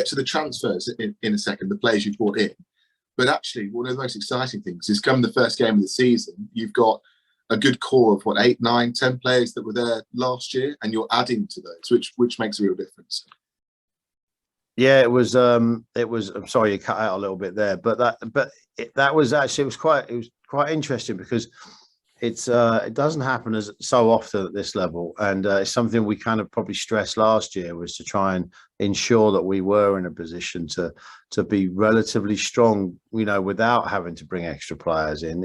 get to the transfers in a second, the players you've brought in. But actually, one of the most exciting things is come the first game of the season, you've got a good core of 8, 9, 10 players that were there last year, and you're adding to those, which makes a real difference. Yeah, it was. I'm sorry you cut out a little bit there, but that was actually it was quite interesting because it doesn't happen as so often at this level, and it's something we kind of probably stressed last year, was to try and ensure that we were in a position to be relatively strong, without having to bring extra players in,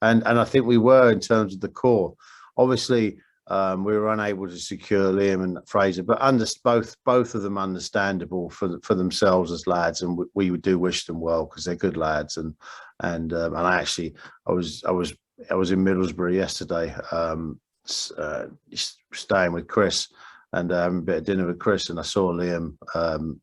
and I think we were in terms of the core. Obviously, we were unable to secure Liam and Fraser, but both of them understandable for themselves as lads, and we do wish them well because they're good lads. And actually, I was in Middlesbrough yesterday, staying with Chris and having a bit of dinner with Chris, and I saw Liam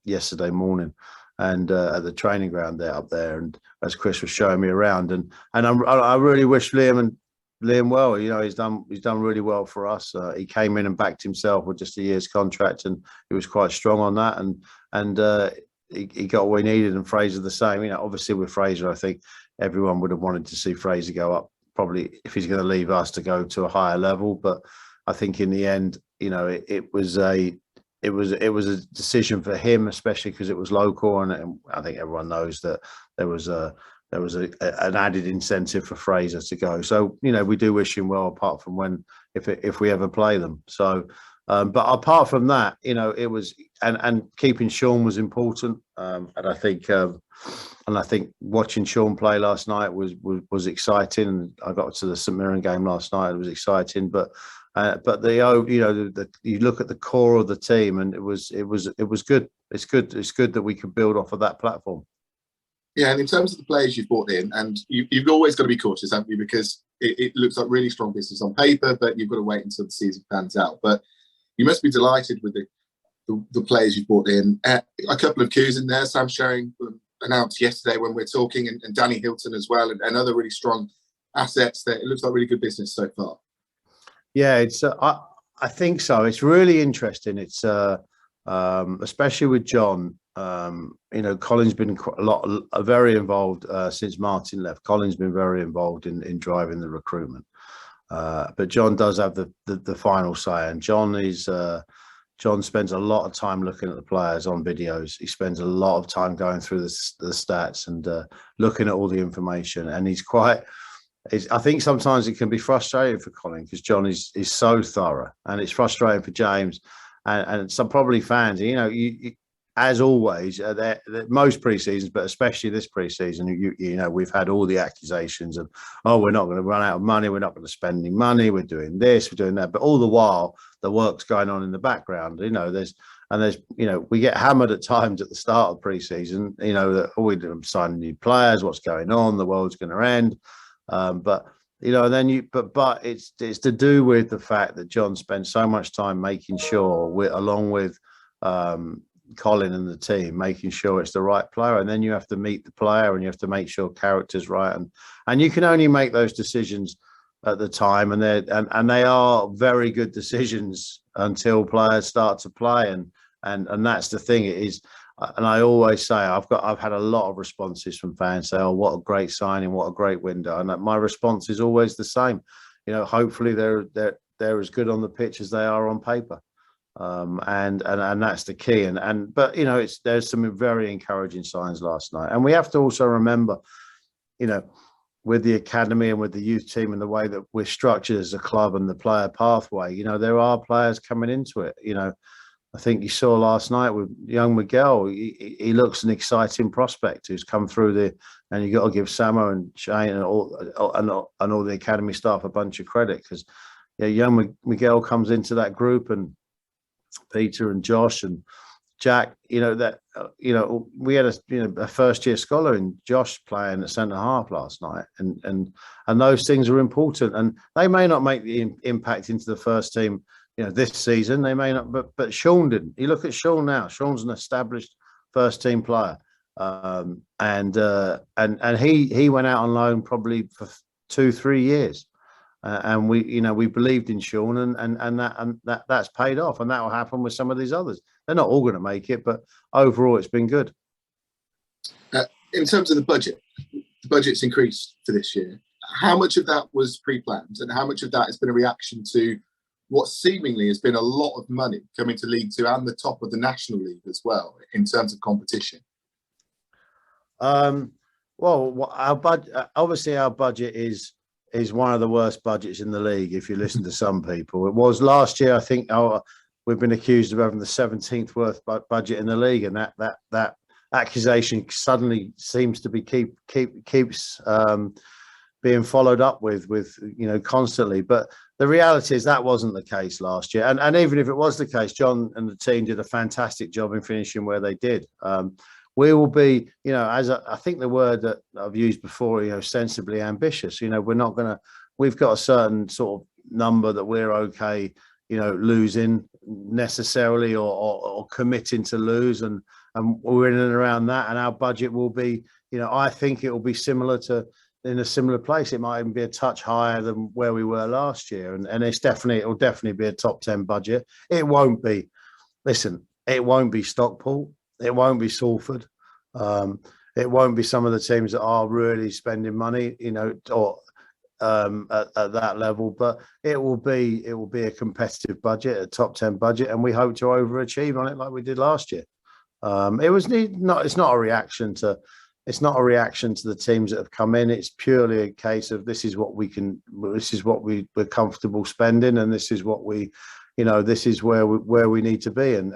yesterday morning, and at the training ground up there, and as Chris was showing me around, and I really wish Liam well. He's done really well for us. He came in and backed himself with just a year's contract, and he was quite strong on that, and he got what he needed, and Fraser the same. Obviously with Fraser, I think everyone would have wanted to see Fraser go up, probably, if he's going to leave us, to go to a higher level. But I think in the end, it was a decision for him, especially because it was local, and I think everyone knows that there was an added incentive for Fraser to go. So we do wish him well, apart from if we ever play them. So but apart from that, it was, and keeping Sean was important, and I think watching Sean play last night was exciting. I got to the St Mirren game last night; it was exciting. But you look at the core of the team, and it was good. It's good that we could build off of that platform. Yeah, and in terms of the players you've brought in, and you've always got to be cautious, haven't you? Because it looks like really strong business on paper, but you've got to wait until the season pans out. But you must be delighted with the players you've brought in. A couple of coups in there. Sam Sherring announced yesterday when we're talking, and Danny Hilton as well, and other really strong assets. That it looks like really good business so far. Yeah, it's. I think so. It's really interesting. It's especially with John. Colin's been very involved since Martin left. Colin's been very involved in driving the recruitment, but John does have the final say. And John spends a lot of time looking at the players on videos. He spends a lot of time going through the stats and looking at all the information. And I think sometimes it can be frustrating for Colin, because John is so thorough, and it's frustrating for James and some probably fans. As always, most pre-seasons, but especially this pre-season, we've had all the accusations of, we're not going to run out of money, we're not going to spend any money, we're doing this, we're doing that. But all the while, the work's going on in the background. We get hammered at times at the start of pre-season, that we're signing new players, what's going on, the world's going to end. But it's to do with the fact that John spent so much time making sure, along with Colin and the team, making sure it's the right player. And then you have to meet the player, and you have to make sure character's right, and you can only make those decisions at the time, and they are very good decisions until players start to play, and that's the thing. It is. And I always say, I've had a lot of responses from fans say, "Oh, what a great signing! What a great window!" And my response is always the same. Hopefully they're as good on the pitch as they are on paper, and that's the key. But there's some very encouraging signs last night, and we have to also remember, with the academy and with the youth team and the way that we're structured as a club and the player pathway, there are players coming into it. I think you saw last night with young Miguel, he looks an exciting prospect who's come through and you got to give Samo and Shane and all the academy staff a bunch of credit, because young Miguel comes into that group, and Peter and Josh and Jack, we had a first year scholar in Josh playing at centre half last night, and those things are important, and they may not make the impact into the first team this season. They may not, but Sean didn't. You look at Sean now. Sean's an established first team player, and he went out on loan probably for 2-3 years, and we believed in Sean, and that's paid off, and that will happen with some of these others. They're not all going to make it, but overall, it's been good. In terms of the budget's increased for this year. How much of that was pre-planned, and how much of that has been a reaction to what seemingly has been a lot of money coming to League Two and the top of the National League as well in terms of competition? Well, our budget, obviously, our budget is one of the worst budgets in the league. If you listen to some people, it was last year. I think we've been accused of having the 17th worst budget in the league, and that accusation suddenly seems to be keeps being followed up with constantly. But the reality is that wasn't the case last year, and even if it was the case, John and the team did a fantastic job in finishing where they did. We will be, as I think the word that I've used before, sensibly ambitious. We're not going to. We've got a certain sort of number that we're okay, losing necessarily or committing to lose, and we're in and around that. And our budget will be, I think it will be similar to. In a similar place. It might even be a touch higher than where we were last year, and it will definitely be a top 10 budget. It won't be. Listen, it won't be Stockport. It won't be Salford. It won't be some of the teams that are really spending money, or at that level. But it will be a competitive budget, a top 10 budget, and we hope to overachieve on it like we did last year. It's not a reaction to. It's not a reaction to the teams that have come in. It's purely a case of this is what we're comfortable spending, and this is what this is where we need to be, and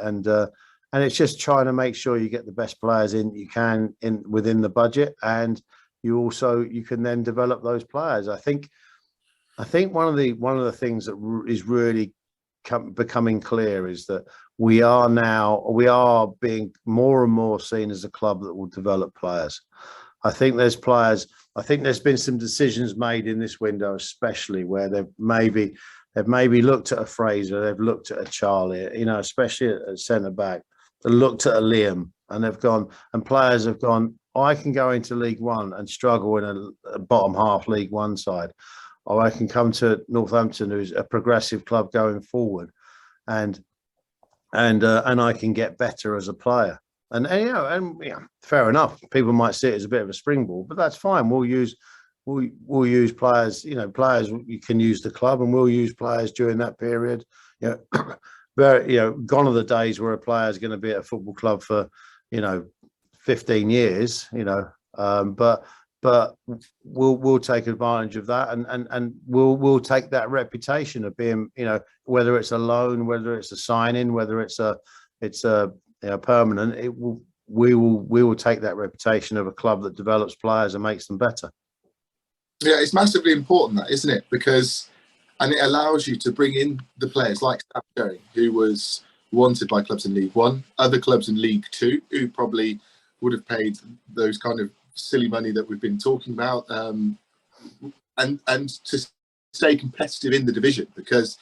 it's just trying to make sure you get the best players in you can within the budget, and you can then develop those players. I think one of the things that is really becoming clear is that we are being more and more seen as a club that will develop players. I think there's been some decisions made in this window, especially where they've maybe looked at a Fraser, they've looked at a Charlie, especially at centre back, they looked at a Liam, and they've gone, and players have gone, I can go into League One and struggle in a bottom half League One side, or I can come to Northampton, who's a progressive club going forward, and I can get better as a player. And fair enough. People might see it as a bit of a springboard, but that's fine. We'll use players. Players, you can use the club, and we'll use players during that period. Gone are the days where a player is going to be at a football club for 15 years. But we'll take advantage of that, and we'll take that reputation of being, whether it's a loan, whether it's a sign-in, whether it's a permanent. We will take that reputation of a club that develops players and makes them better. Yeah, it's massively important, that, isn't it? And it allows you to bring in the players like Sam Cherry, who was wanted by clubs in League One, other clubs in League Two, who probably would have paid those kind of silly money that we've been talking about, and to stay competitive in the division, because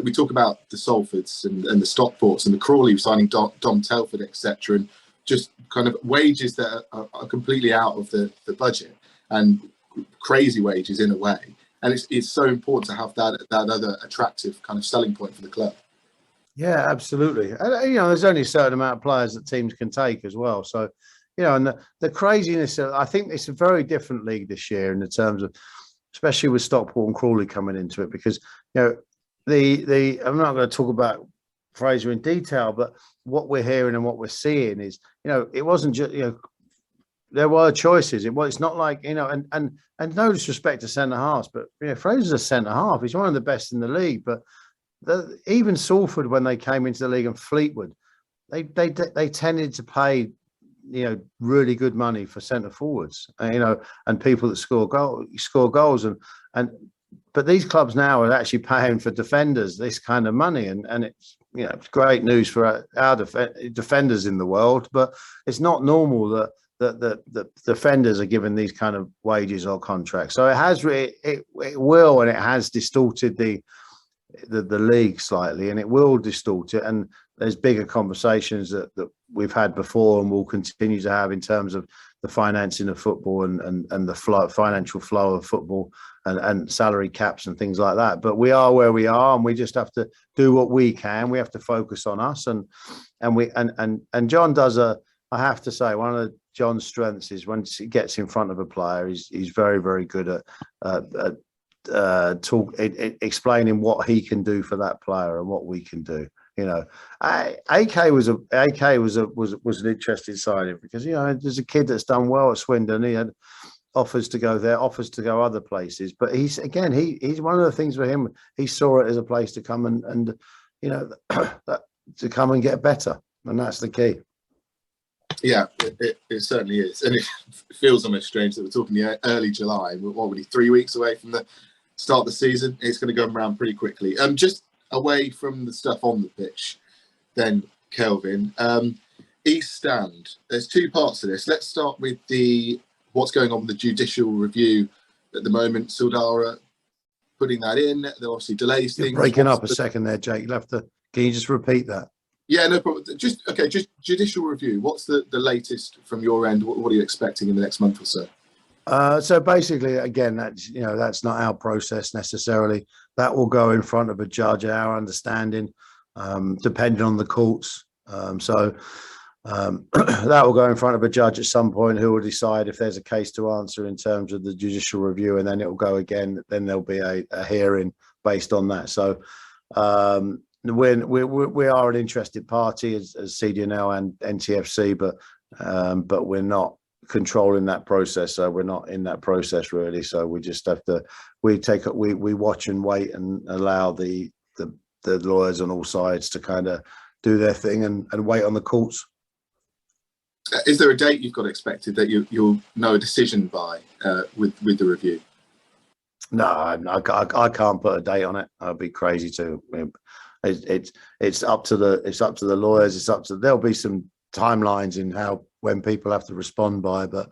we talk about the Salfords and the Stockports and the Crawley signing Dom Telford, etc., and just kind of wages that are completely out of the budget, and crazy wages in a way. And it's so important to have that other attractive kind of selling point for the club. Yeah, absolutely. And, there's only a certain amount of players that teams can take as well. So, and the craziness, I think it's a very different league this year in the terms of, especially with Stockport and Crawley coming into it, because, I'm not going to talk about Fraser in detail, but what we're hearing and what we're seeing is, it wasn't just, there were choices. It's not like, and no disrespect to centre halves, but Fraser's a centre half. He's one of the best in the league. But even Salford, when they came into the league, and Fleetwood, they tended to pay really good money for centre forwards, and people that score goals, but these clubs now are actually paying for defenders this kind of money, and it's it's great news for our defenders in the world, but it's not normal that the defenders are given these kind of wages or contracts. So it will, and it has distorted the league slightly, and it will distort it. And there's bigger conversations that we've had before and will continue to have in terms of the financing of football and the financial flow of football and salary caps and things like that. But we are where we are, and we just have to do what we can. We have to focus on us, and John does I have to say, one of John's strengths is when he gets in front of a player, he's very, very good at explaining what he can do for that player and what we can do. AK was an interesting signing because there's a kid that's done well at Swindon. He had offers to go there, offers to go other places, but he's one of the things for him. He saw it as a place to come and to come and get better, and that's the key. Yeah, it certainly is, and it feels almost strange that we're talking early July. We're already 3 weeks away from the start of the season. It's going to go around pretty quickly. Just away from the stuff on the pitch, then Kelvin, East Stand. There's two parts to this. Let's start with what's going on with the judicial review at the moment. Sildara putting that in. There obviously delays things. You're breaking up a second there, Jake. You'll have to. Can you just repeat that? Yeah, no problem. Just judicial review. What's the latest from your end? What are you expecting in the next month or so? So basically, again, that's not our process necessarily. That will go in front of a judge, our understanding, depending on the courts. That will go in front of a judge at some point, who will decide if there's a case to answer in terms of the judicial review, and then it will go again. Then there'll be a hearing based on that. So we are an interested party as CDNL and NTFC, but we're not controlling that process, so we're not in that process really. So we just have to we watch and wait and allow the lawyers on all sides to kind of do their thing and wait on the courts. Is there a date you've got expected that you'll know a decision by with the review? No, I can't put a date on it. I'd be crazy to. It's up to the lawyers. There'll be some timelines in when people have to respond by, but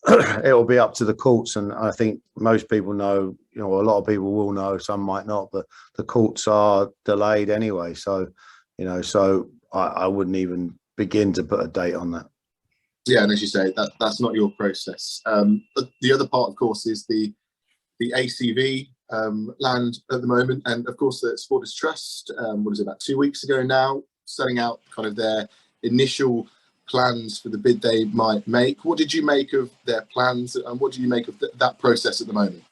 it will be up to the courts. And I think most people know, a lot of people will know, some might not, but the courts are delayed anyway. So, I wouldn't even begin to put a date on that. Yeah, and as you say, that's not your process. But the other part, of course, is the ACV land at the moment, and of course the Supporters Trust. About 2 weeks ago now, setting out kind of their initial plans for the bid they might make. What did you make of their plans, and what do you make of that process at the moment?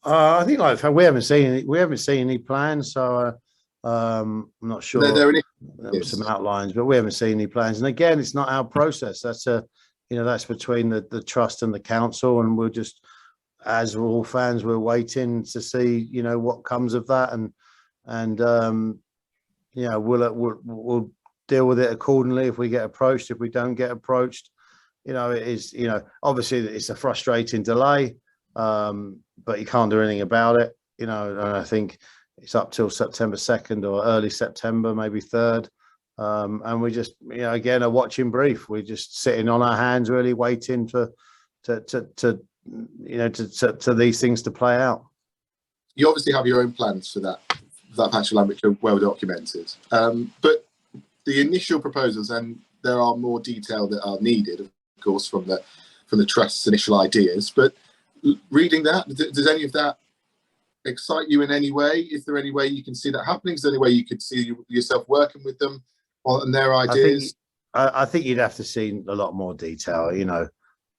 I think we haven't seen any plans, so I'm not sure. There were some outlines, but we haven't seen any plans. And again, it's not our process. That's between the trust and the council, and we'll just, as all fans, we're waiting to see what comes of that, and we'll deal with it accordingly if we get approached. If we don't get approached, it is obviously it's a frustrating delay, but you can't do anything about it. And I think it's up till September 2nd or early September, maybe 3rd. And we just, again, a watching brief. We're just sitting on our hands, really waiting to these things to play out. You obviously have your own plans for that patch of land, which are well documented. But the initial proposals, and there are more detail that are needed, of course, from the trust's initial ideas. But reading that, does any of that excite you in any way? Is there any way you can see that happening? Is there any way you could see yourself working with them on their ideas? I think you'd have to see a lot more detail.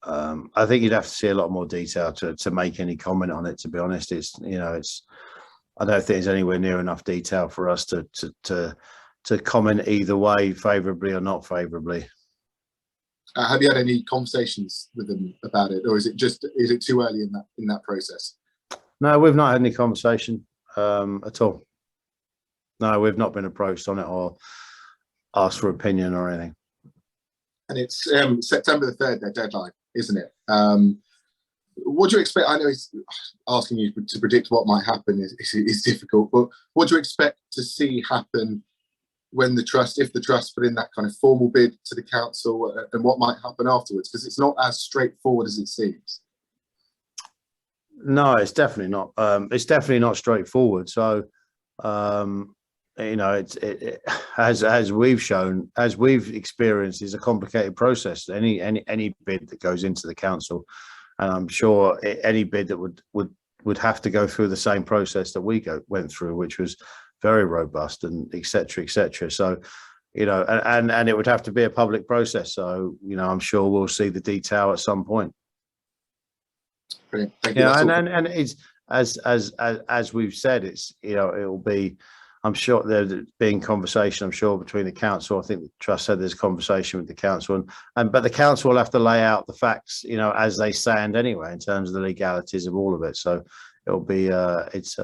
I think you'd have to see a lot more detail to make any comment on it. To be honest, I don't think there's anywhere near enough detail for us to comment either way, favourably or not favourably. Have you had any conversations with them about it, or is it too early in that process? No, we've not had any conversation at all. No, we've not been approached on it or asked for opinion or anything. And it's September the 3rd, their deadline, isn't it? What do you expect? I know it's asking you to predict what might happen is difficult, but what do you expect to see happen when if the trust put in that kind of formal bid to the council, and what might happen afterwards? Because it's not as straightforward as it seems. No, it's definitely not. It's definitely not straightforward. So as we've shown, as we've experienced, is a complicated process. Any bid that goes into the council, and I'm sure any bid that would have to go through the same process that we went through, which was very robust and et cetera. So, and it would have to be a public process. So, I'm sure we'll see the detail at some point. Brilliant. Thank you. And it's as we've said, it's it'll be. I'm sure there's been conversation. I'm sure between the council. I think the trust said there's conversation with the council, but the council will have to lay out the facts, as they stand anyway, in terms of the legalities of all of it. So it'll be it's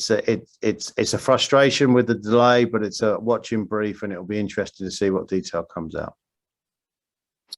a frustration with the delay, but it's a watching brief, and it'll be interesting to see what detail comes out.